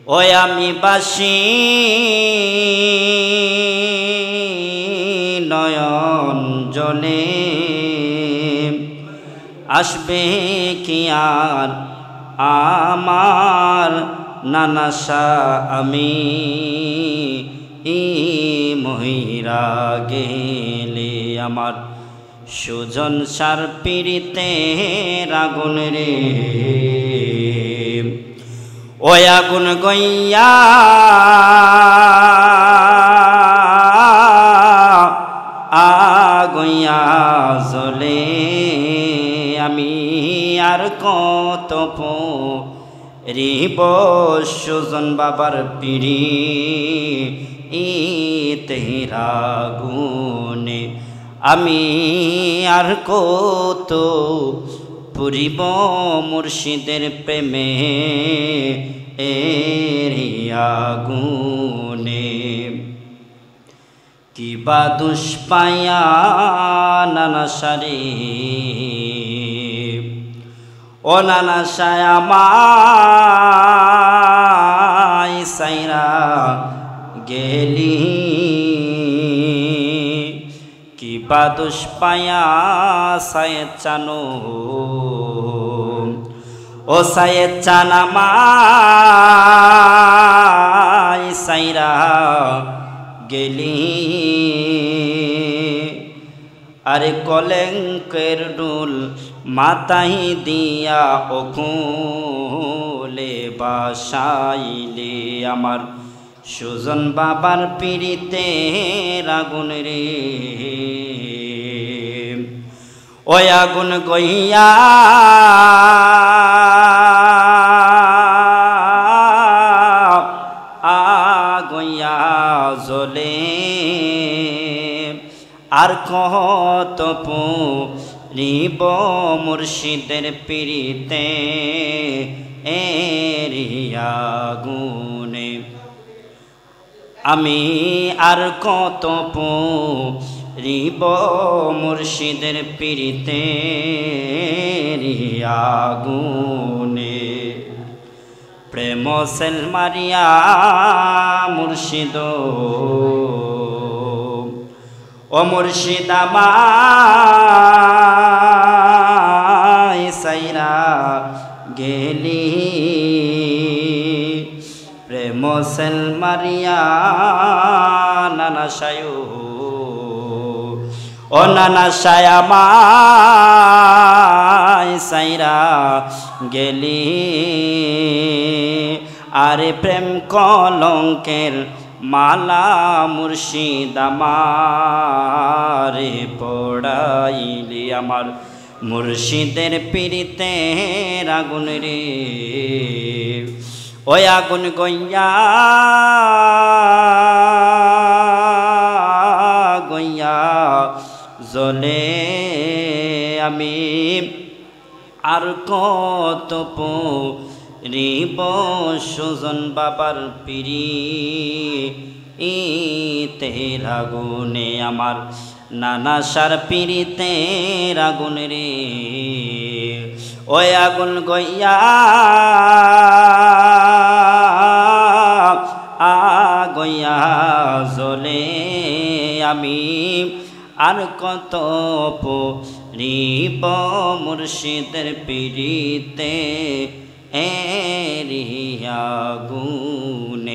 ওই আমি বাসি নয়ন জলে আসবে কি আর আমার নানাশা আমি মহিরা গেলে আমার সুজন সার পিড়িতে আগুন রে ওই আগুন গইয়া আগইয়া জ্বলে আমি আর কত রিব সুজন বাবার পিড়ি তেরা গুনে আমি আর কত পুরিব মুর্শিদের প্রেমে আগুনে কিবা দুষ পায়া নানাশারে ও নানাশায় আমায় সাইরা গেলি কিবা দুষ পায়া সায়েদ চানো ও সায়েদ চান আমায় সাইরা গেলি আরে কলঙ্কের ডুল মাথায় দিয়া ওকুলে বাসাইলে আমার সুজন বাবার পিড়িতে আগুন রে ওই আগুন গইয়া আগইয়া জ্বলে আর কত পুরিব মুর্শিদের পিড়িতে আগুনে আমি আর কত পুরিব মুর্শিদের পিড়িতে আগুনে প্রেম সেল মারিয়া মুর্শিদ ও মুর্শিদ আমায় সাইরা গেলি প্রেম সেল মারিয়া নানাশায় ও নানাশায় আমায় সাইরা গেলি আরে প্রেম কলঙ্কের মালা মুর্শিদ আমারে পড়াইলি আমার মুর্শিদের পিড়িতে আগুন রে ওই আগুন গইয়া গইয়া জ্বলে আমি আর কত রিব সুজন বাবার পিড়ি তেরা গুনে আমার নানাশার পিড়িতে আগুন রে ওই আগুন গইয়া আগইয়া জ্বলে আমি আর কত পুরিব মুর্শিদের পিড়িতে আগুনে।